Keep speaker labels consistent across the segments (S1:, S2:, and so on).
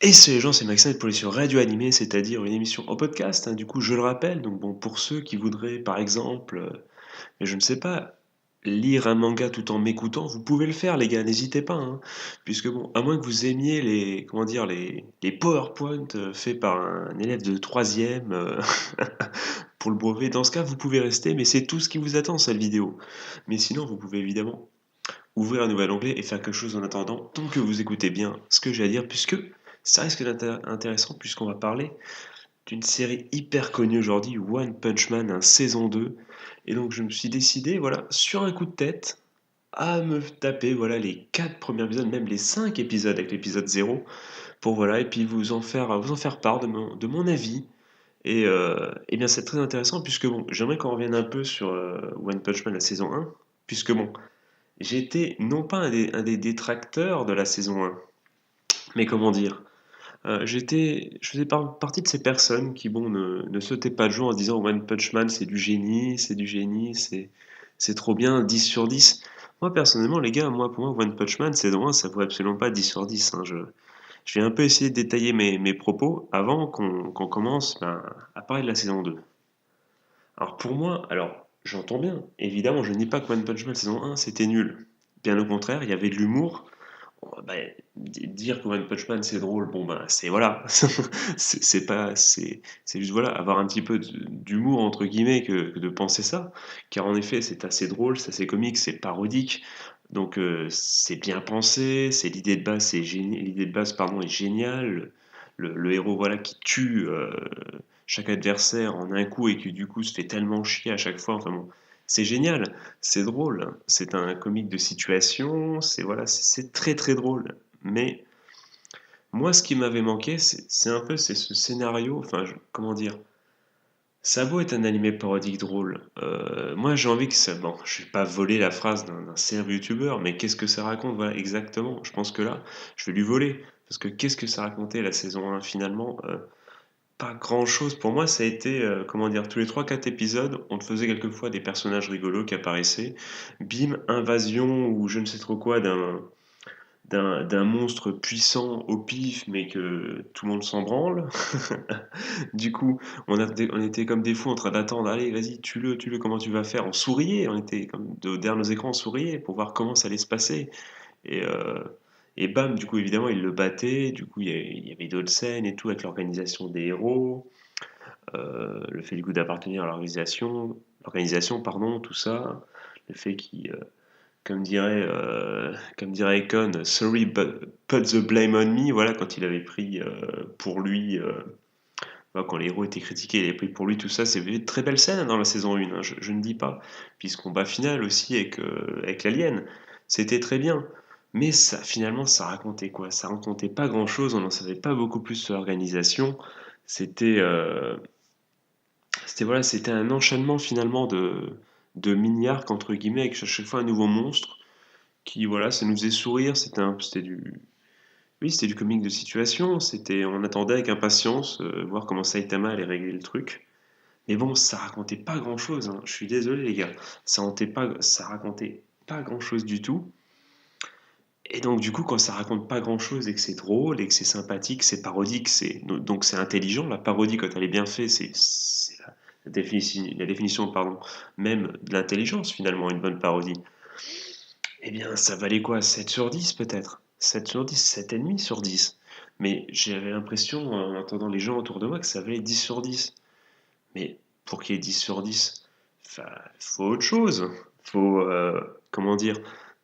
S1: Et salut les gens, c'est Maxime pour les sur Radio Animé, c'est-à-dire une émission en podcast, hein, du coup je le rappelle, donc bon, pour ceux qui voudraient par exemple, je ne sais pas, lire un manga tout en m'écoutant, vous pouvez le faire les gars, n'hésitez pas, hein, puisque bon, à moins que vous aimiez les, comment dire, les PowerPoint faits par un élève de troisième pour le brevet, dans ce cas vous pouvez rester, mais c'est tout ce qui vous attend cette vidéo. Mais sinon vous pouvez évidemment ouvrir un nouvel onglet et faire quelque chose en attendant, tant que vous écoutez bien ce que j'ai à dire, puisque ça risque d'être intéressant, puisqu'on va parler d'une série hyper connue aujourd'hui, One Punch Man, un saison 2. Et donc je me suis décidé, voilà, sur un coup de tête, à me taper voilà les 4 premiers épisodes, même les 5 épisodes avec l'épisode 0, pour voilà, et puis vous en faire part de mon avis. Et bien c'est très intéressant, puisque bon, j'aimerais qu'on revienne un peu sur One Punch Man, la saison 1, puisque bon, j'étais non pas un des détracteurs de la saison 1, mais comment dire, je faisais partie de ces personnes qui, bon, ne sautaient pas de joie en se disant One Punch Man, c'est du génie, c'est trop bien, 10 sur 10. Moi, personnellement, les gars, moi, pour moi, One Punch Man, saison 1, ça vaut absolument pas 10 sur 10, hein. Je vais un peu essayer de détailler mes propos avant qu'on commence à parler de la saison 2. Alors, pour moi, alors, j'entends bien, évidemment, je ne dis pas que One Punch Man saison 1, c'était nul. Bien au contraire, il y avait de l'humour, bah, dire que One Punch Man c'est drôle, bon ben c'est voilà, c'est pas, c'est juste voilà, avoir un petit peu d'humour entre guillemets que de penser ça, car en effet c'est assez drôle, c'est assez comique, c'est parodique, donc c'est bien pensé, c'est l'idée de base, l'idée de base pardon est géniale, le héros voilà qui tue chaque adversaire en un coup et qui du coup se fait tellement chier à chaque fois, enfin bon, c'est génial, c'est drôle, hein. C'est un comique de situation, c'est voilà, c'est très très drôle. Mais moi, ce qui m'avait manqué, c'est un peu c'est ce scénario. Enfin, comment dire? Sabo est un animé parodique drôle. Moi, j'ai envie que ça. Bon, je vais pas voler la phrase d'un célèbre youtubeur, mais qu'est-ce que ça raconte? Voilà, exactement. Je pense que là, je vais lui voler. Parce que qu'est-ce que ça racontait la saison 1 finalement? Pas grand-chose. Pour moi, ça a été, comment dire, tous les trois quatre épisodes, on te faisait quelquefois des personnages rigolos qui apparaissaient. Bim, invasion ou je ne sais trop quoi d'un monstre puissant au pif, mais que tout le monde s'en branle. Du coup, on était comme des fous en train d'attendre, allez, vas-y, tue-le, comment tu vas faire? On souriait, on était comme derrière nos écrans, on souriait pour voir comment ça allait se passer. Et, euh, et bam, du coup, évidemment, il le battait. Du coup, il y avait d'autres scènes et tout avec l'organisation des héros, le fait du coup d'appartenir à l'organisation, pardon, tout ça. Le fait qu'il, comme dirait Econ, sorry but put the blame on me. Voilà, quand il avait pris pour lui, voilà, quand les héros étaient critiqués, il avait pris pour lui tout ça. C'est une très belle scène dans la saison 1, hein, je ne dis pas. Puis ce combat final aussi avec l'alien, c'était très bien. Mais ça, finalement, ça racontait quoi? Ça racontait pas grand-chose, on n'en savait pas beaucoup plus sur l'organisation. C'était voilà, c'était un enchaînement finalement de mini-arcs entre guillemets avec à chaque fois un nouveau monstre qui voilà, ça nous faisait sourire, c'était du oui, c'était du comique de situation, c'était on attendait avec impatience voir comment Saitama allait régler le truc. Mais bon, ça racontait pas grand-chose, hein. Je suis désolé les gars, ça racontait pas grand-chose du tout. Et donc du coup, quand ça raconte pas grand-chose et que c'est drôle et que c'est sympathique, c'est parodique, donc c'est intelligent. La parodie, quand elle est bien faite, c'est la définition, pardon, même de l'intelligence finalement, une bonne parodie. Eh bien, ça valait quoi? 7 sur 10 peut-être? 7 sur 10, 7,5 sur 10. Mais j'avais l'impression, en entendant les gens autour de moi, que ça valait 10 sur 10. Mais pour qu'il y ait 10 sur 10, enfin, faut autre chose. Faut, comment dire,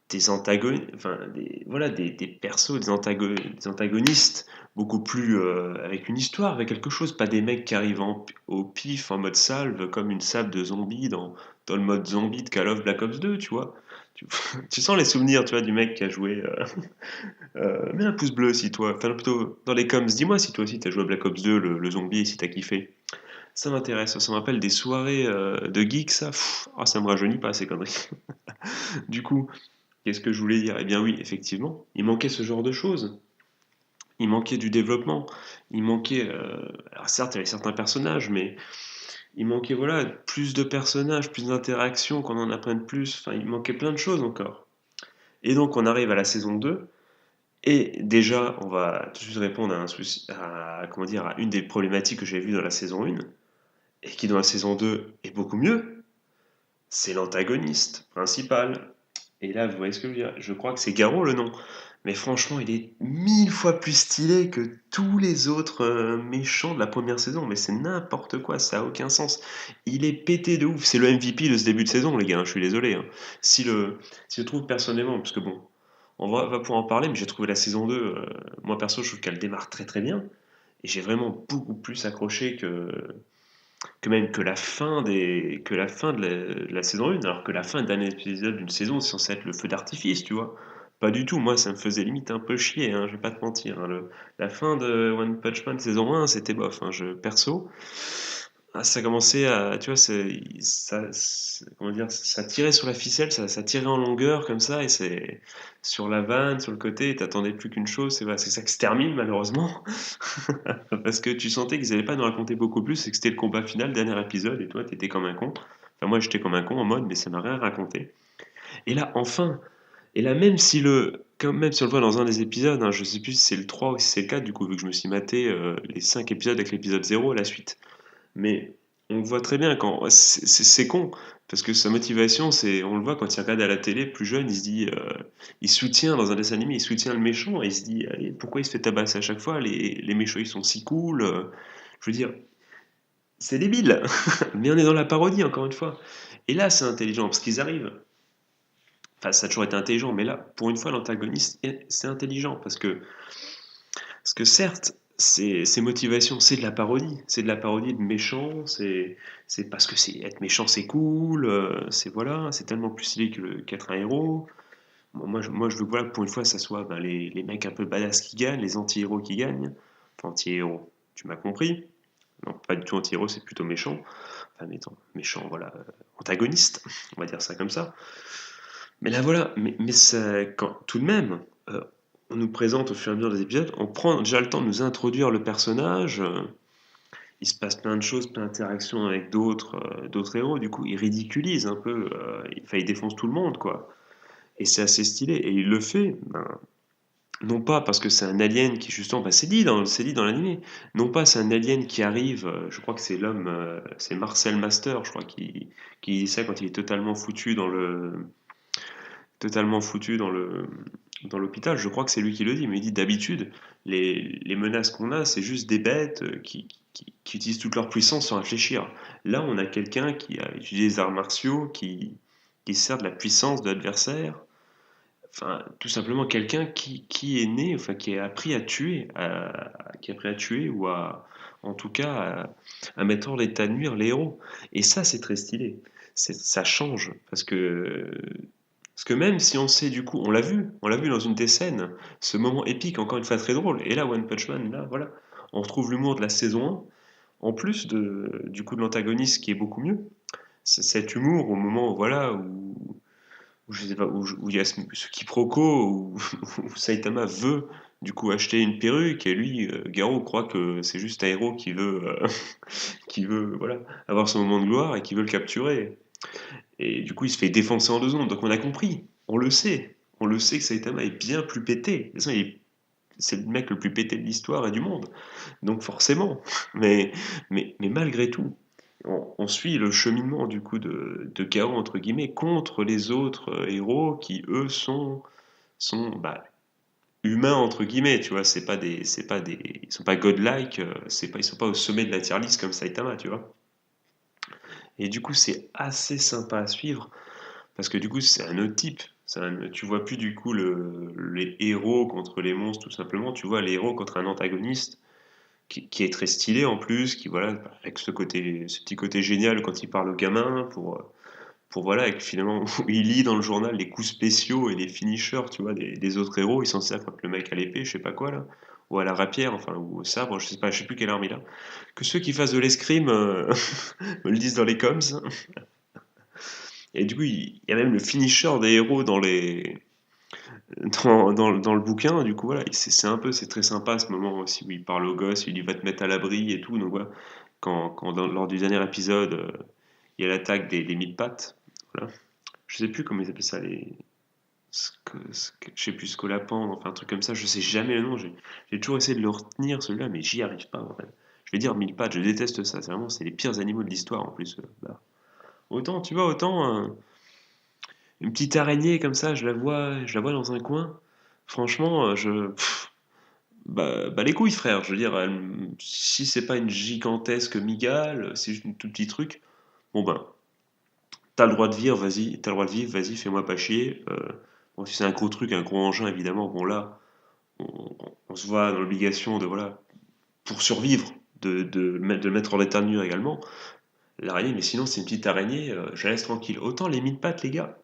S1: des antagonistes, enfin, voilà, des persos, des antagonistes beaucoup plus avec une histoire, avec quelque chose, pas des mecs qui arrivent au pif en mode salve, comme une salve de zombies dans le mode zombie de Call of Black Ops 2, tu vois. Tu, tu sens les souvenirs, tu vois, du mec qui a joué. Mets un pouce bleu si toi, enfin plutôt dans les coms, dis-moi si toi aussi t'as joué à Black Ops 2, le zombie, et si t'as kiffé. Ça m'intéresse, ça me rappelle des soirées de geeks, ça. Ça me rajeunit pas ces conneries. Du coup, qu'est-ce que je voulais dire? Eh bien oui, effectivement, il manquait ce genre de choses. Il manquait du développement. Il manquait, alors certes, il y avait certains personnages, mais il manquait voilà plus de personnages, plus d'interactions, qu'on en apprenne plus. Enfin, il manquait plein de choses encore. Et donc on arrive à la saison 2. Et déjà, on va tout de suite répondre à un souci, comment dire, à une des problématiques que j'ai vues dans la saison 1, et qui dans la saison 2 est beaucoup mieux, c'est l'antagoniste principal. Et là, vous voyez ce que je veux dire? Je crois que c'est Garou le nom. Mais franchement, il est 1000 fois plus stylé que tous les autres méchants de la première saison. Mais c'est n'importe quoi, ça a aucun sens. Il est pété de ouf. C'est le MVP de ce début de saison, les gars, hein, je suis désolé, hein. Si le, si je trouve personnellement, parce que bon, on va pouvoir en parler, mais j'ai trouvé la saison 2, moi perso, je trouve qu'elle démarre très très bien. Et j'ai vraiment beaucoup plus accroché que même que la fin de la saison 1, alors que la fin d'un épisode d'une saison, c'est censé être le feu d'artifice, tu vois. Pas du tout, moi ça me faisait limite un peu chier, hein, je vais pas te mentir, hein. La fin de One Punch Man saison 1, c'était bof, hein, perso. Ça commençait à, tu vois, comment dire, ça tirait sur la ficelle, ça tirait en longueur comme ça, et c'est sur la vanne, sur le côté, t'attendais plus qu'une chose, c'est ça que se termine malheureusement. Parce que tu sentais qu'ils allaient pas nous raconter beaucoup plus, et que c'était le combat final, dernier épisode, et toi, t'étais comme un con. Enfin, moi, j'étais comme un con en mode, mais ça m'a rien raconté. Et là, enfin, et là, même si on le voit dans un des épisodes, hein, je sais plus si c'est le 3 ou si c'est le 4, du coup, vu que je me suis maté les 5 épisodes avec l'épisode 0 à la suite. Mais on voit très bien quand. C'est con, parce que sa motivation, on le voit quand il regarde à la télé, plus jeune, il se dit. Il soutient, dans un dessin animé, il soutient le méchant, et il se dit, allez, pourquoi il se fait tabasser à chaque fois? Les méchants, ils sont si cool. Je veux dire, c'est débile. Mais on est dans la parodie, encore une fois. Et là, c'est intelligent, parce qu'ils arrivent. Enfin, ça a toujours été intelligent, mais là, pour une fois, l'antagoniste, c'est intelligent, parce que certes, ses motivations, c'est de la parodie. C'est de la parodie de méchant, c'est parce que être méchant, c'est cool, c'est voilà, c'est tellement plus stylé qu'être un héros. Bon, moi, je veux que voilà, pour une fois, ça soit ben, les mecs un peu badass qui gagnent, les anti-héros qui gagnent. Enfin, anti-héros, tu m'as compris. Non, pas du tout anti-héros, c'est plutôt méchant. Enfin, méchant, voilà, antagoniste, on va dire ça comme ça. Mais là, voilà, mais tout de même, euh, on nous présente au fur et à mesure des épisodes, on prend déjà le temps de nous introduire le personnage, il se passe plein de choses, plein d'interactions avec d'autres héros, du coup, il ridiculise un peu, enfin, il défonce tout le monde, quoi. Et c'est assez stylé, et il le fait, ben, non pas parce que c'est un alien qui, justement, bah, c'est dit dans l'animé, non pas c'est un alien qui arrive, je crois que c'est l'homme, c'est Marcel Master, je crois, qui dit ça quand il est totalement foutu dans l'hôpital. Je crois que c'est lui qui le dit, mais il dit d'habitude, les menaces qu'on a, c'est juste des bêtes qui utilisent toute leur puissance sans réfléchir. Là, on a quelqu'un qui a étudié les arts martiaux, qui sert de la puissance de l'adversaire. Enfin, tout simplement quelqu'un qui est né, enfin, qui a appris à tuer, qui a appris à tuer ou en tout cas, à mettre hors d'état de nuire les héros. Et ça, c'est très stylé. Ça change parce que même si on sait du coup, on l'a vu dans une des scènes, ce moment épique, encore une fois très drôle. Et là, One Punch Man, là, voilà, on retrouve l'humour de la saison 1, en plus du coup de l'antagoniste qui est beaucoup mieux. C'est cet humour au moment, voilà, où je sais pas, où il y a ce quiproquo, où Saitama veut du coup acheter une perruque, et lui, Garo croit que c'est juste un héros qui veut, voilà, avoir son moment de gloire et qui veut le capturer. Et du coup, il se fait défoncer en 2 secondes. Donc on a compris, on le sait. On le sait que Saitama est bien plus pété. De toute façon, c'est le mec le plus pété de l'histoire et du monde. Donc forcément. Mais malgré tout, on suit le cheminement du coup de Gao, entre guillemets, contre les autres héros qui, eux, sont bah, humains, entre guillemets. Tu vois, ils sont pas godlike, ils sont pas au sommet de la tier list comme Saitama, tu vois. Et du coup, c'est assez sympa à suivre. Parce que du coup, c'est un autre type. Tu vois plus du coup les héros contre les monstres tout simplement. Tu vois les héros contre un antagoniste qui est très stylé en plus, qui voilà, avec ce petit côté génial quand il parle au gamin pour voilà, et que finalement où il lit dans le journal les coups spéciaux et les finishers, tu vois, des autres héros. Ils s'en servent contre le mec à l'épée, je sais pas quoi là, ou à la rapière, enfin, ou au sabre, je sais plus quelle arme il a. Que ceux qui fassent de l'escrime me le disent dans les coms. Et du coup, il y a même le finisher des héros dans le bouquin. Du coup, voilà, c'est très sympa ce moment aussi où il parle au gosse, il dit va te mettre à l'abri et tout. Donc voilà, lors du dernier épisode, il y a l'attaque des mille pattes. Voilà. Je sais plus comment ils appellent ça, je sais plus, Scolapendre, enfin un truc comme ça, je sais jamais le nom, j'ai toujours essayé de le retenir celui-là, mais j'y arrive pas en fait. Je vais dire mille pattes, je déteste ça, c'est les pires animaux de l'histoire en plus. Bah. Autant, tu vois, une petite araignée comme ça, je la vois dans un coin. Franchement, bah les couilles, frère. Je veux dire, si c'est pas une gigantesque migale, c'est juste un tout petit truc. Bon ben, t'as le droit de vivre, vas-y. T'as le droit de vivre, vas-y, fais-moi pas chier. Bon, si c'est un gros truc, un gros engin, évidemment, bon là, on se voit dans l'obligation de, voilà, pour survivre, de le mettre en état de nuire également. L'araignée, mais sinon c'est une petite araignée, je la laisse tranquille. Autant les mille pattes, les gars.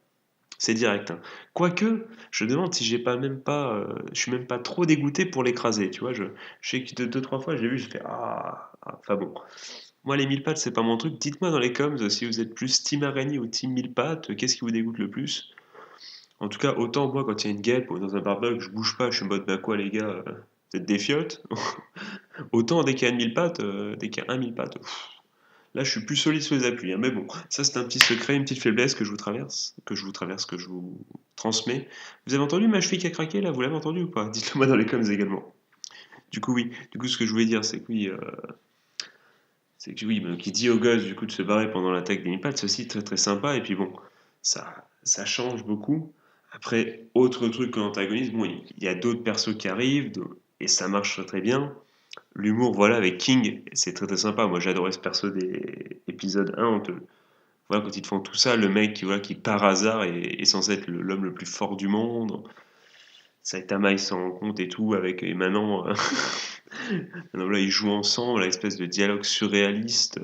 S1: C'est direct, hein. Quoique, je me demande si j'ai pas même pas, je suis même pas trop dégoûté pour l'écraser, tu vois. Je sais que deux, trois fois, j'ai vu, j'ai fait enfin bon. Moi, les mille pattes, c'est pas mon truc. Dites-moi dans les coms si vous êtes plus team araignée ou team mille pattes, qu'est-ce qui vous dégoûte le plus? En tout cas, autant moi, quand il y a une guêpe ou dans un barbecue, je bouge pas, je suis en mode, bah quoi, les gars, vous êtes des fiottes? Autant dès qu'il y a une mille pattes, dès qu'il y a un mille pattes, là, je suis plus solide sur les appuis, hein. Mais bon, ça c'est un petit secret, une petite faiblesse que je vous transmets. Vous avez entendu ma cheville qui a craqué là? Vous l'avez entendu ou pas? Dites-le moi dans les coms également. Du coup, oui. Du coup, ce que je voulais dire, c'est que oui, qui dit au gosse du coup de se barrer pendant l'attaque des Nipals, c'est aussi très très sympa. Et puis bon, ça change beaucoup. Après, autre truc que l'antagonisme, bon, il y a d'autres persos qui arrivent et ça marche très très bien. L'humour, voilà, avec King, c'est très très sympa. Moi, j'adorais ce perso des épisodes 1. Voilà, quand ils te font tout ça, le mec qui, voilà, qui par hasard est censé être l'homme le plus fort du monde. Saitama, il s'en rend compte et tout, et maintenant, maintenant, là, ils jouent ensemble, l'espèce de dialogue surréaliste,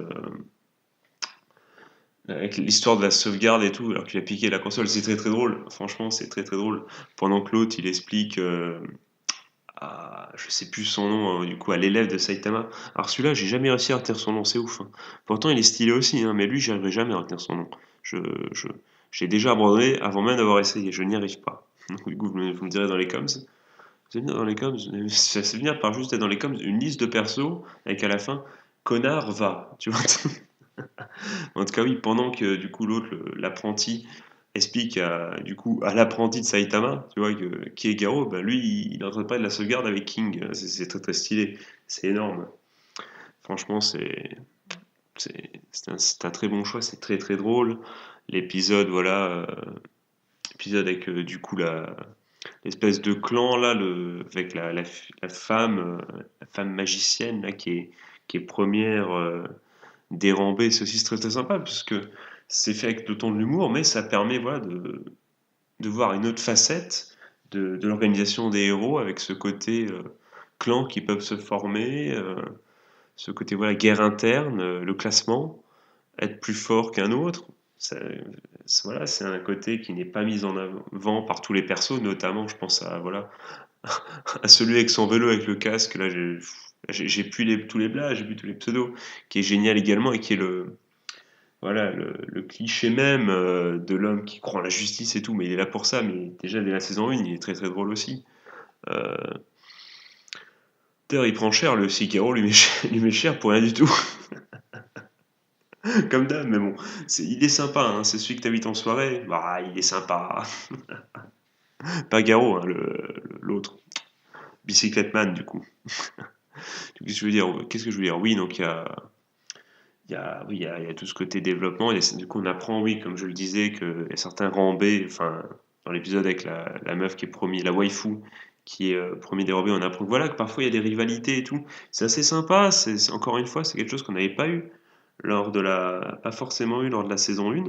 S1: avec l'histoire de la sauvegarde et tout, alors qu'il a piqué la console. C'est très très drôle. Franchement, c'est très très drôle. Pendant que l'autre, il explique. Je sais plus son nom, du coup, à l'élève de Saitama. Alors celui-là, j'ai jamais réussi à retenir son nom, c'est ouf, hein. Pourtant, il est stylé aussi, hein, mais lui, j'arriverai jamais à retenir son nom. Je, je, j'ai déjà abandonné avant même d'avoir essayé, je n'y arrive pas. Donc, du coup, vous me direz dans les coms. Vous allez venir dans les coms, ça se venir par juste être dans les coms une liste de persos avec à la fin connard va, tu vois. En tout cas, oui, pendant que du coup l'autre, l'apprenti, explique du coup, à l'apprenti de Saitama, tu vois, qui est Garo, bah lui, il est en train de parler de la sauvegarde avec King. C'est très très stylé. C'est énorme. Franchement, c'est un très bon choix. C'est très très drôle. L'épisode, voilà, épisode avec du coup l'espèce de clan là, avec la femme magicienne là, qui est première. Déranger, c'est aussi très très sympa parce que c'est fait avec le ton de l'humour, mais ça permet, voilà, de voir une autre facette de l'organisation des héros avec ce côté clan qui peuvent se former, ce côté, voilà, guerre interne, le classement, être plus fort qu'un autre. Ça- voilà, c'est un côté qui n'est pas mis en avant par tous les persos, notamment je pense à, voilà, à celui avec son vélo avec le casque. Là, j'ai plus tous les blagues, j'ai plus tous les pseudos, qui est génial également et qui est le cliché même de l'homme qui croit en la justice et tout, mais il est là pour ça. Mais déjà dès la saison 1, il est très très drôle aussi. Euh, D'ailleurs, il prend cher, le Cigaro lui met cher pour rien du tout, comme d'hab, mais bon, il est sympa, hein, c'est celui que t'habites en soirée, bah, il est sympa. Pas Garo, hein, l'autre, Bicyclette Man, du coup. Qu'est-ce que je veux dire? Oui, donc il y a tout ce côté développement. Du coup, on apprend, oui, comme je le disais, qu'il y a certains rambés, enfin, dans l'épisode avec la meuf qui est promis, la waifu, qui est promis dérobée, on apprend que voilà, que parfois il y a des rivalités et tout. C'est assez sympa, encore une fois, c'est quelque chose qu'on n'avait pas eu pas forcément eu lors de la saison 1.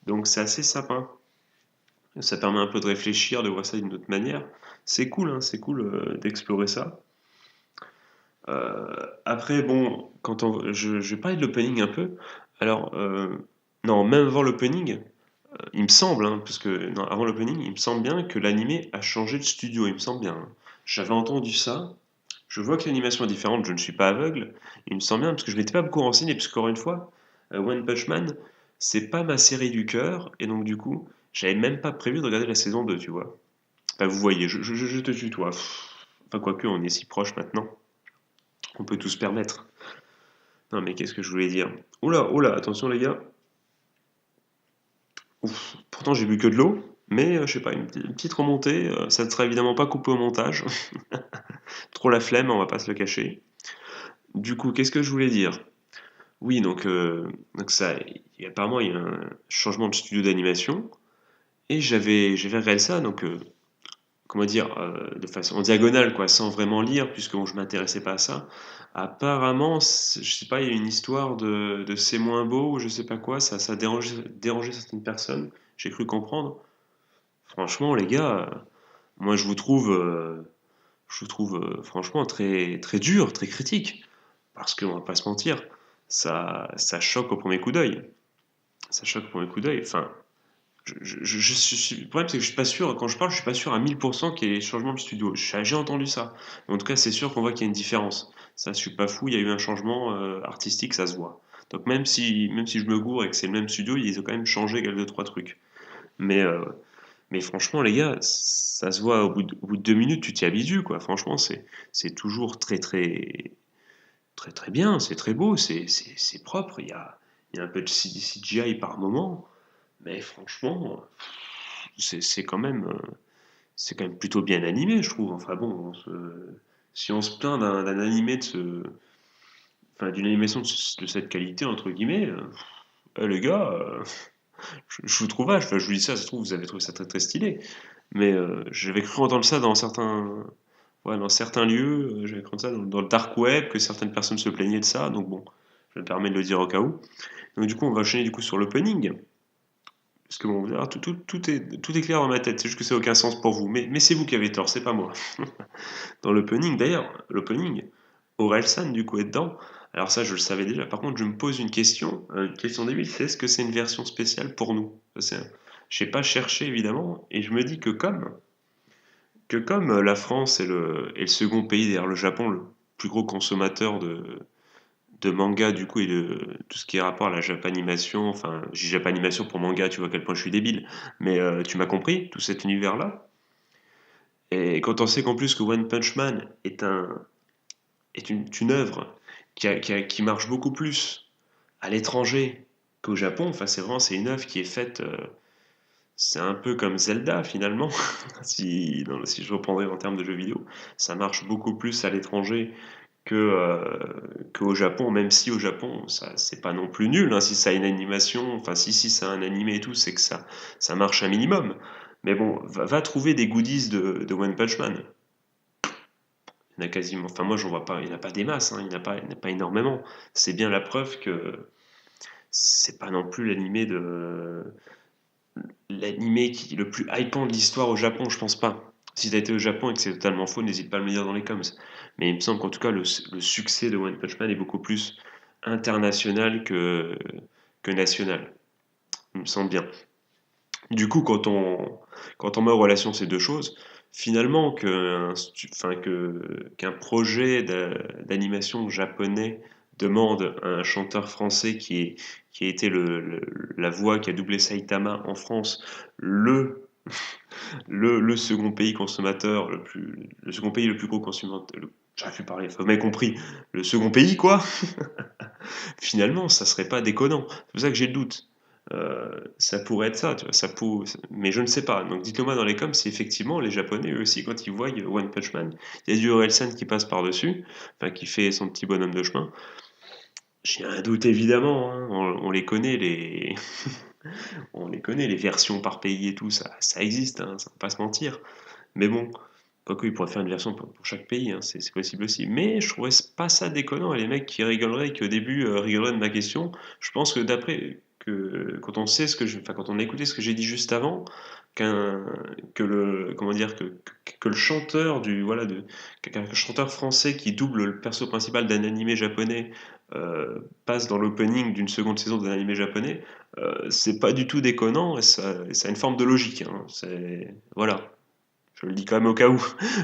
S1: Donc c'est assez sympa. Ça permet un peu de réfléchir, de voir ça d'une autre manière. C'est cool, hein, c'est cool d'explorer ça. Après, bon, je vais parler de l'opening un peu. Alors, non, même avant l'opening, il me semble, hein, parce que non, avant l'opening, il me semble bien que l'animé a changé de studio, il me semble bien, hein. J'avais entendu ça. Je vois que l'animation est différente, je ne suis pas aveugle. Il me semble bien, parce que je ne m'étais pas beaucoup renseigné, parce qu'encore une fois, One Punch Man, c'est pas ma série du cœur, et donc du coup, j'avais même pas prévu de regarder la saison 2, tu vois. Enfin, vous voyez, je te tutoie. Enfin, quoique, on est si proche maintenant, on peut tout se permettre. Non, mais qu'est-ce que je voulais dire? Oula, oula, attention les gars. Ouf, pourtant j'ai bu que de l'eau. Mais je sais pas, une petite remontée, ça ne sera évidemment pas coupé au montage. Trop la flemme, on va pas se le cacher. Du coup, qu'est-ce que je voulais dire? Oui, donc ça, apparemment, il y a un changement de studio d'animation. Et j'avais regardé ça, donc, comment dire, de façon en diagonale, quoi, sans vraiment lire, puisque bon, je m'intéressais pas à ça. Apparemment, je sais pas, il y a une histoire de c'est moins beau, ou je sais pas quoi, ça dérangeait certaines personnes, j'ai cru comprendre. Franchement, les gars, moi je vous trouve franchement très, très dur, très critique. Parce qu'on va pas se mentir, ça choque au premier coup d'œil. Ça choque au premier coup d'œil. Enfin, le problème, c'est que je suis pas sûr, quand je parle, je suis pas sûr à 1000% qu'il y ait changement de studio. J'ai entendu ça. En tout cas, c'est sûr qu'on voit qu'il y a une différence. Ça, je suis pas fou, il y a eu un changement artistique, ça se voit. Donc même si je me gourre et que c'est le même studio, ils ont quand même changé quelques deux, trois trucs. Mais, euh, mais franchement, les gars, ça se voit au bout de 2 minutes, tu t'y habitues, quoi. Franchement, c'est toujours très, très, très, très bien, c'est très beau, c'est propre. Il y a un peu de CGI par moment, mais franchement, c'est quand même plutôt bien animé, je trouve. Enfin bon, si on se plaint d'un animé enfin d'une animation de cette qualité entre guillemets, les gars, je vous trouve vache. Enfin, je vous dis ça, ça se trouve vous avez trouvé ça très très stylé, mais j'avais cru entendre ça dans certains lieux, j'avais cru entendre ça dans le dark web que certaines personnes se plaignaient de ça, donc bon, je me permets de le dire au cas où. Donc du coup, on va enchaîner du coup sur l'opening. Parce que bon, alors, tout est clair dans ma tête, c'est juste que ça n'a aucun sens pour vous. Mais c'est vous qui avez tort, c'est pas moi. Dans l'opening, d'ailleurs, l'opening, Orelsan du coup est dedans. Alors ça, je le savais déjà. Par contre, je me pose une question débile, c'est est-ce que c'est une version spéciale pour nous? Je n'ai pas cherché évidemment, et je me dis que comme la France est le second pays derrière le Japon, le plus gros consommateur de manga du coup et de tout ce qui est rapport à la japanimation, enfin j'ai japanimation pour manga, tu vois à quel point je suis débile, mais tu m'as compris, tout cet univers-là. Et quand on sait qu'en plus que One Punch Man est une œuvre qui marche beaucoup plus à l'étranger qu'au Japon, enfin c'est une œuvre qui est faite, c'est un peu comme Zelda finalement, si je reprendrais en termes de jeux vidéo, ça marche beaucoup plus à l'étranger qu'au Japon, même si au Japon, ça, c'est pas non plus nul, hein, si ça a une animation, enfin si ça a un animé et tout, c'est que ça marche un minimum. Mais bon, va trouver des goodies de One Punch Man. Il y en a quasiment, enfin moi j'en vois pas, il n'y en a pas des masses, hein, il n'y en a pas énormément. C'est bien la preuve que c'est pas non plus l'animé qui le plus hypant de l'histoire au Japon, je pense pas. Si t'as été au Japon et que c'est totalement faux, n'hésite pas à me le dire dans les coms. Mais il me semble qu'en tout cas, le succès de One Punch Man est beaucoup plus international que national. Il me semble bien. Du coup, quand on met en relation ces deux choses, finalement, qu'un projet d'animation japonais demande à un chanteur français qui a été la voix qui a doublé Saitama en France, le second pays consommateur, le second pays le plus gros consommateur, j'arrive plus à parler, vous m'avez compris, le second pays, quoi, finalement, ça serait pas déconnant. C'est pour ça que j'ai le doute. Ça pourrait être ça, tu vois, mais je ne sais pas. Donc dites-le moi dans les coms si effectivement les Japonais, eux aussi, quand ils voient One Punch Man, il y a du Orelsan qui passe par-dessus, enfin qui fait son petit bonhomme de chemin. J'ai un doute évidemment, hein. On les connaît, les versions par pays et tout, ça existe, hein, ça va pas se mentir. Mais bon, quoique ils pourraient faire une version pour chaque pays, hein, c'est possible aussi. Mais je trouverais pas ça déconnant. Et les mecs qui rigoleraient, qui au début rigoleraient de ma question, je pense que quand on sait enfin quand on a écouté ce que j'ai dit juste avant, qu'un, comment dire, que le chanteur qu'un chanteur français qui double le perso principal d'un animé japonais passe dans l'opening d'une seconde saison d'un animé japonais, c'est pas du tout déconnant et ça a une forme de logique, hein. Voilà. Je le dis quand même au cas où,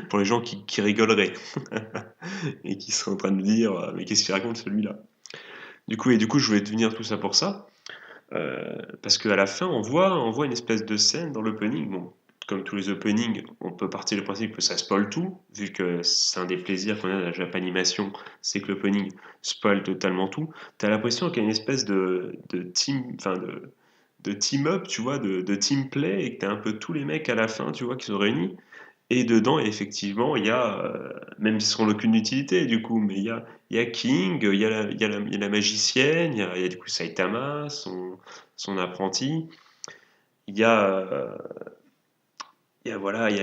S1: pour les gens qui rigoleraient et qui seraient en train de me dire mais qu'est-ce qu'il raconte celui-là? Du coup, je voulais devenir tout ça pour ça, parce qu'à la fin, on voit une espèce de scène dans l'opening. Bon, comme tous les openings, on peut partir du principe que ça spoil tout, vu que c'est un des plaisirs qu'on a de la Japanimation, c'est que l'opening spoil totalement tout. T'as l'impression qu'il y a une espèce de team, enfin de team-up, tu vois, de team play, et que tu as un peu tous les mecs à la fin, tu vois, qui sont réunis. Et dedans, effectivement, il y a, même s'ils sont aucune utilité du coup, mais il y a King, il y a la magicienne, il y a du coup Saitama, son apprenti, il y a, voilà, il y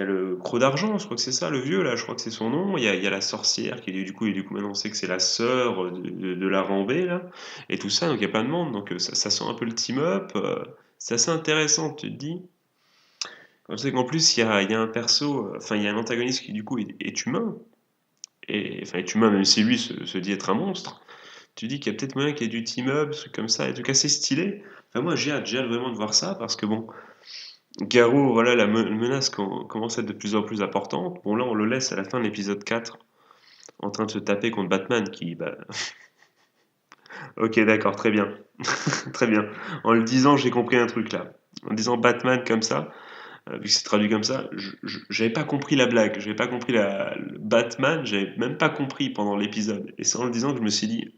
S1: a le Croc d'Argent, je crois que c'est ça, le vieux là, je crois que c'est son nom. Il y a la sorcière qui est du coup, et du coup maintenant on sait que c'est la sœur de la Rambé là, et tout ça, donc il y a plein de monde, donc ça sent un peu le team-up, c'est assez intéressant, tu te dis. On sait qu'en plus il y a un perso, enfin il y a un antagoniste qui du coup est humain, et enfin est humain même si lui se dit être un monstre. Tu dis qu'il y a peut-être moyen qu'il y ait du team-up, des trucs comme ça, des trucs assez stylés. Enfin moi j'ai hâte vraiment de voir ça parce que bon, Garou, voilà, la menace commence à être de plus en plus importante. Bon, là, on le laisse à la fin de l'épisode 4 en train de se taper contre Batman, qui, bah... Ok, d'accord, très bien. Très bien. En le disant, j'ai compris un truc, là. En disant Batman comme ça, vu que c'est traduit comme ça, j'avais pas compris la blague. J'avais pas compris le Batman, j'avais même pas compris pendant l'épisode. Et c'est en le disant que je me suis dit,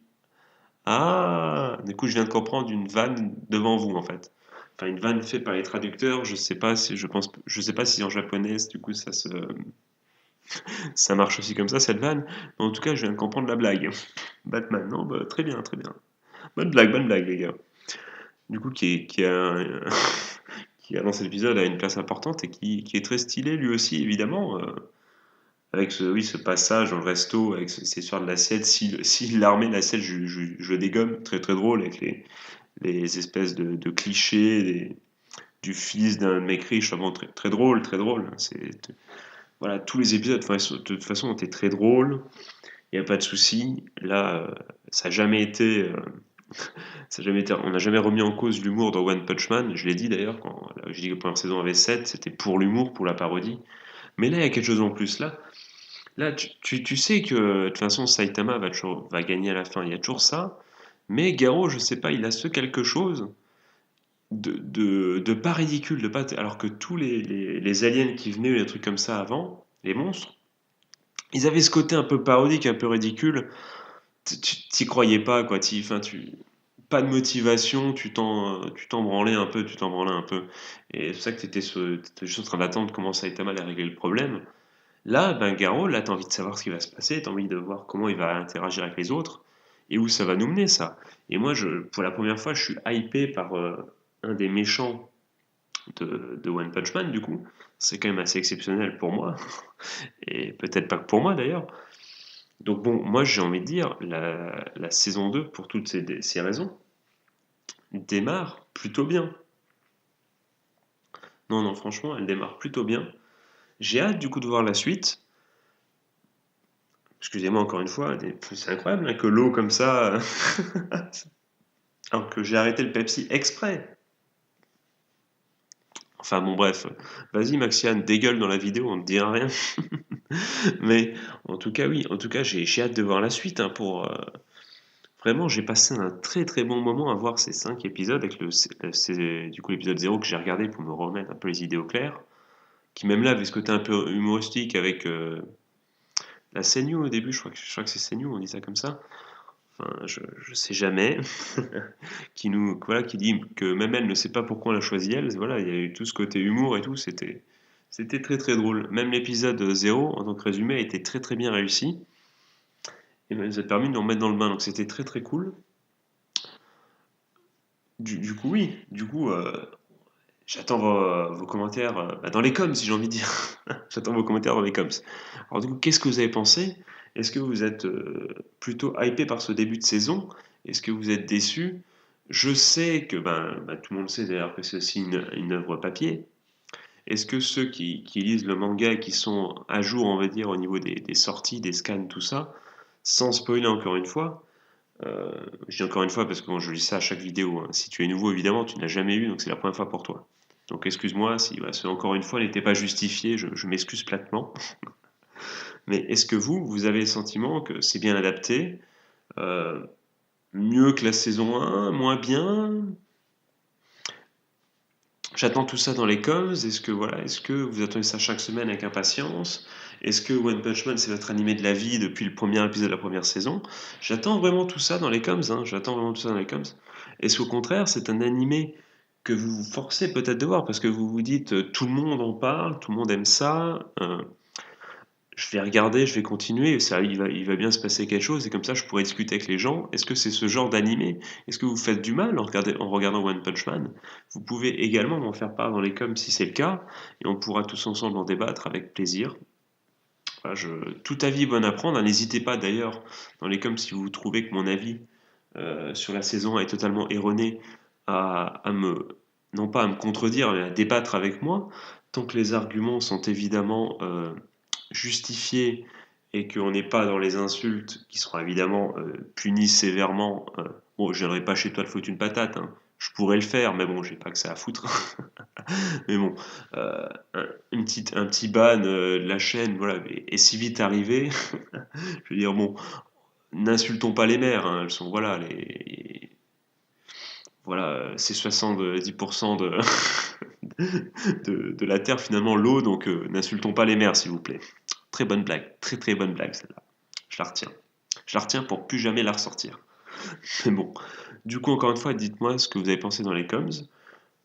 S1: ah, du coup, je viens de comprendre une vanne devant vous, en fait. Enfin, une vanne faite par les traducteurs. Je sais pas si, je sais pas si en japonais, du coup, ça marche aussi comme ça, cette vanne. Mais en tout cas, je viens de comprendre la blague. Batman, non, bah, très bien, très bien. Bonne blague, les gars. Du coup, qui a dans cet épisode a une place importante et qui est très stylé lui aussi, évidemment. Avec oui, ce passage dans le resto, avec cette histoire de l'assiette. Si l'armée de l'assiette, je dégomme, très très drôle, avec les espèces de clichés du fils d'un mec riche, vraiment très, très drôle, très drôle. Voilà, tous les épisodes, enfin, de toute façon, ont été très drôles. Il n'y a pas de souci. Là, ça n'a jamais été, on n'a jamais remis en cause l'humour dans One Punch Man. Je l'ai dit d'ailleurs, quand je dis que la première saison avait 7, c'était pour l'humour, pour la parodie. Mais là, il y a quelque chose en plus. Là tu sais que de toute façon, Saitama va gagner à la fin. Il y a toujours ça. Mais Garo, je sais pas, il a ce quelque chose de pas ridicule, alors que tous les aliens qui venaient, les trucs comme ça avant, les monstres, ils avaient ce côté un peu parodique, un peu ridicule. Tu t'y croyais pas, quoi. Pas de motivation, tu t'en branlais un peu, tu t'en branlais un peu. Et c'est pour ça que t'étais juste en train d'attendre comment Saitama allait régler le problème. Là, ben Garo, là, t'as envie de savoir ce qui va se passer, t'as envie de voir comment il va interagir avec les autres, et où ça va nous mener, ça. Et moi, pour la première fois, je suis hypé par un des méchants de One Punch Man, du coup. C'est quand même assez exceptionnel pour moi, et peut-être pas que pour moi d'ailleurs. Donc bon, moi j'ai envie de dire, la saison 2, pour toutes ces raisons, démarre plutôt bien. Non, non, franchement, elle démarre plutôt bien. J'ai hâte du coup de voir la suite. Excusez-moi encore une fois, c'est incroyable hein, que l'eau comme ça... alors que j'ai arrêté le Pepsi exprès. Enfin bon bref, vas-y Maxiane, dégueule dans la vidéo, on ne te dira rien. Mais en tout cas oui, en tout cas j'ai hâte de voir la suite hein, Vraiment, j'ai passé un très très bon moment à voir ces 5 épisodes avec c'est du coup l'épisode 0 que j'ai regardé pour me remettre un peu les idées au clair, qui même là avait ce côté un peu humoristique avec la Senyu au début, je crois que c'est Senyu, on dit ça comme ça. Enfin, je sais jamais. Voilà, qui dit que même elle ne sait pas pourquoi on l'a choisi elle. Voilà, il y a eu tout ce côté humour et tout, c'était très très drôle. Même l'épisode 0 en tant que résumé, a été très très bien réussi. Et ça a permis de nous remettre dans le bain, donc c'était très très cool. Du coup, oui, du coup, j'attends vos commentaires bah, dans les coms, si j'ai envie de dire. J'attends vos commentaires dans les coms. Alors du coup, qu'est-ce que vous avez pensé? Est-ce que vous êtes plutôt hypé par ce début de saison? Est-ce que vous êtes déçu? Je sais que tout le monde sait d'ailleurs que c'est aussi une œuvre papier. Est-ce que ceux qui lisent le manga, qui sont à jour, on va dire, au niveau des sorties, des scans, tout ça, sans spoiler encore une fois, je dis encore une fois parce que bon, je lis ça à chaque vidéo, hein. Si tu es nouveau, évidemment, tu n'as jamais eu, donc c'est la première fois pour toi. Donc excuse-moi si voilà, ce encore une fois n'était pas justifié, je m'excuse platement. Mais est-ce que vous avez le sentiment que c'est bien adapté, euh, mieux que la saison 1, moins bien? J'attends tout ça dans les coms. Est-ce que vous attendez ça chaque semaine avec impatience? Est-ce que One Punch Man, c'est votre animé de la vie depuis le premier épisode de la première saison? J'attends vraiment tout ça dans les coms, hein, j'attends vraiment tout ça dans les coms. Est-ce qu'au contraire, c'est un animé que vous vous forcez peut-être de voir parce que vous vous dites tout le monde en parle, tout le monde aime ça, je vais regarder, je vais continuer, ça, il va bien se passer quelque chose et comme ça je pourrais discuter avec les gens. Est-ce que c'est ce genre d'animé? Est-ce que vous faites du mal en regardant One Punch Man? Vous pouvez également m'en faire part dans les coms si c'est le cas et on pourra tous ensemble en débattre avec plaisir. Voilà, tout avis est bon à prendre, hein. N'hésitez pas d'ailleurs dans les coms si vous trouvez que mon avis sur la saison est totalement erroné à me, non pas à me contredire, mais à débattre avec moi, tant que les arguments sont évidemment justifiés et qu'on n'est pas dans les insultes qui seront évidemment punies sévèrement. Bon, je viendrai pas chez toi te foutre une patate, hein. Je pourrais le faire, mais bon, j'ai pas que ça à foutre. Mais bon, un petit ban de la chaîne, voilà, est si vite arrivé. Je veux dire, bon, n'insultons pas les mères, hein, elles sont, voilà, c'est 70% de la Terre, finalement, l'eau, donc n'insultons pas les mers, s'il vous plaît. Très bonne blague, très très bonne blague, celle-là. Je la retiens. Je la retiens pour plus jamais la ressortir. Mais bon, du coup, encore une fois, dites-moi ce que vous avez pensé dans les coms.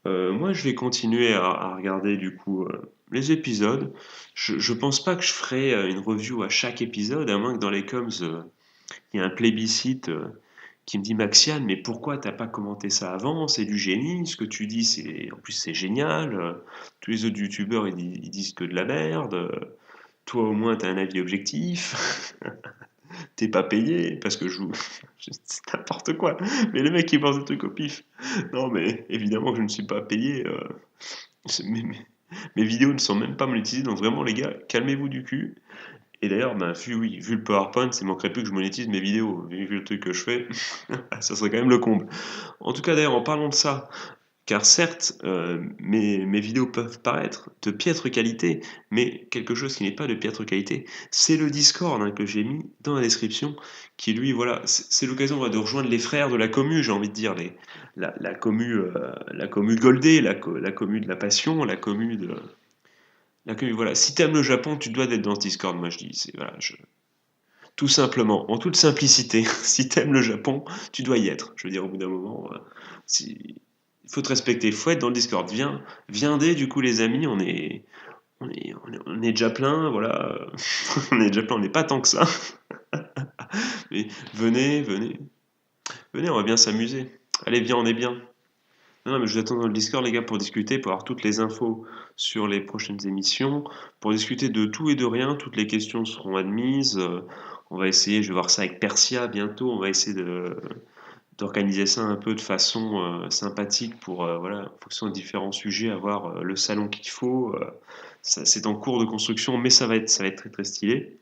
S1: Moi, je vais continuer à regarder du coup les épisodes. Je pense pas que je ferai une review à chaque épisode, à moins que dans les coms, il y ait un plébiscite qui me dit Maxiane, mais pourquoi t'as pas commenté ça avant? C'est du génie, ce que tu dis, en plus c'est génial. Tous les autres youtubeurs ils disent que de la merde. Toi au moins t'as un avis objectif. T'es pas payé parce que je joue. C'est n'importe quoi. Mais les mecs qui pensent des trucs au pif. Non, mais évidemment que je ne suis pas payé. Mes vidéos ne sont même pas monétisées, donc vraiment, les gars, calmez-vous du cul. Et d'ailleurs, ben, vu le PowerPoint, il manquerait plus que je monétise mes vidéos. Vu le truc que je fais, ça serait quand même le comble. En tout cas, d'ailleurs, en parlant de ça, car certes, mes vidéos peuvent paraître de piètre qualité, mais quelque chose qui n'est pas de piètre qualité, c'est le Discord hein, que j'ai mis dans la description, qui lui, voilà, c'est l'occasion de rejoindre les frères de la commu, j'ai envie de dire, la commu Goldé, la commu de la passion, la commu, voilà. Si t'aimes le Japon, tu dois être dans ce Discord, moi je dis, voilà, tout simplement, en toute simplicité, si t'aimes le Japon, tu dois y être. Je veux dire, au bout d'un moment, il faut te respecter, il faut être dans le Discord. Viendez, du coup, les amis, on est déjà plein, voilà. On est déjà plein, on n'est pas tant que ça. Mais venez, on va bien s'amuser. Allez, viens, on est bien. Non, non, mais je vous attends dans le Discord, les gars, pour discuter, pour avoir toutes les infos sur les prochaines émissions, pour discuter de tout et de rien. Toutes les questions seront admises. On va essayer, je vais voir ça avec Persia bientôt. On va essayer d'organiser ça un peu de façon sympathique pour, voilà, en fonction de différents sujets, avoir le salon qu'il faut. C'est en cours de construction, mais ça va être très très stylé.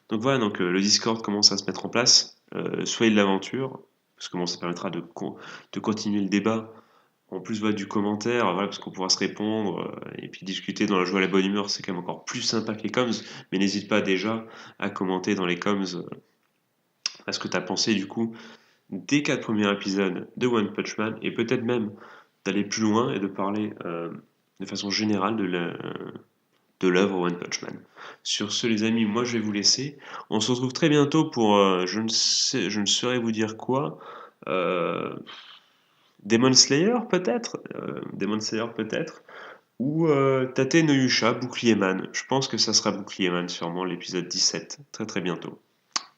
S1: Donc voilà, donc le Discord commence à se mettre en place. Soyez de l'aventure, parce que bon, ça permettra de continuer le débat. En plus voilà, du commentaire, voilà, parce qu'on pourra se répondre et puis discuter dans la joie et la bonne humeur, c'est quand même encore plus sympa que les coms. Mais n'hésite pas déjà à commenter dans les coms à ce que tu as pensé du coup des 4 premiers épisodes de One Punch Man et peut-être même d'aller plus loin et de parler de façon générale de l'œuvre One Punch Man. Sur ce, les amis, moi je vais vous laisser. On se retrouve très bientôt pour je ne saurais vous dire quoi. Euh, Demon Slayer peut-être Demon Slayer peut-être ou Tate no Yusha, Bouclier Man. Je pense que ça sera Bouclier Man sûrement l'épisode 17, très très bientôt.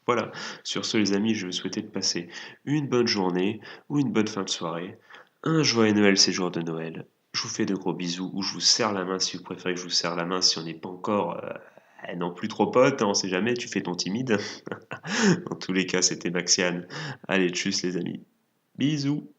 S1: Voilà, sur ce les amis, je vais souhaiter de passer une bonne journée ou une bonne fin de soirée, un joyeux Noël ces jours de Noël. Je vous fais de gros bisous ou je vous serre la main si vous préférez que je vous serre la main si on n'est pas encore non plus trop potes, hein, on sait jamais, tu fais ton timide. Dans tous les cas, c'était Maxiane. Allez, tchuss les amis. Bisous.